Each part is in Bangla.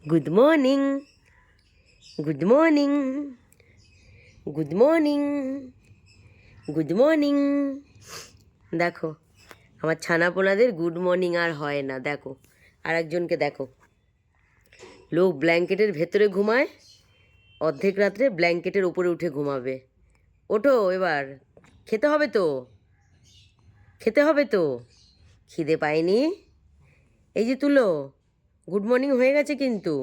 Good morning, good morning, good morning, good morning. দেখো আমার ছানাপোনাদের গুড মর্নিং আর হয় না। দেখো আর একজনকে দেখো, লোক ব্ল্যাঙ্কেটের ভেতরে ঘুমায়, অর্ধেক রাত্রে ব্ল্যাঙ্কেটের ওপরে উঠে ঘুমাবে। ওঠো এবার, খেতে হবে তো, খেতে হবে তো। খিদে পায়নি? এই যে তুলো, গুড মর্নিং হয়ে গেছে কিন্তু।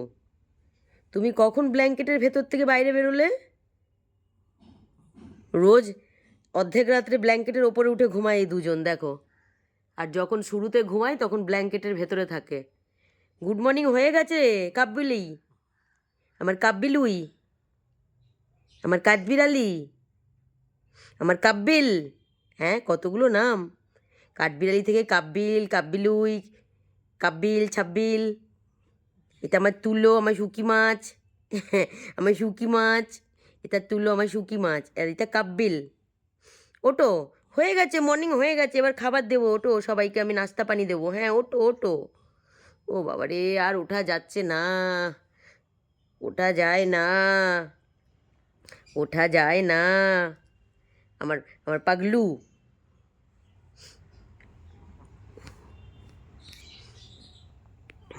তুমি কখন ব্ল্যাঙ্কেটের ভেতর থেকে বাইরে বেরোলে? রোজ অর্ধেক রাত্রে ব্ল্যাঙ্কেটের ওপরে উঠে ঘুমায় এই দুজন, দেখো। আর যখন শুরুতে ঘুমায় তখন ব্ল্যাঙ্কেটের ভেতরে থাকে। গুড মর্নিং হয়ে গেছে কাব্বিলি, আমার কাব্বিলুই, আমার কাঠবিড়ালি, আমার কাব্বিল। হ্যাঁ, কতগুলো নাম। কাঠবিড়ালি থেকে কাব্বিল, কাব্বিলুই, কাব্বিল, ছাব্বিল। এটা আমার তুলো, আমার শুকি মাছ। আমার শুকি মাছ। এটা তুলো, আমার শুকি মাছ। আর এটা কাব্বিল। ওটো, হয়ে গেছে, মর্নিং হয়ে গেছে, এবার খাবার দেবো। ওটো, সবাইকে আমি নাস্তা পানি দেবো। হ্যাঁ ওটো ওটো। ও বাবা রে, আর ওঠা যাচ্ছে না, ওঠা যায় না, ওঠা যায় না। আমার আমার পাগলু,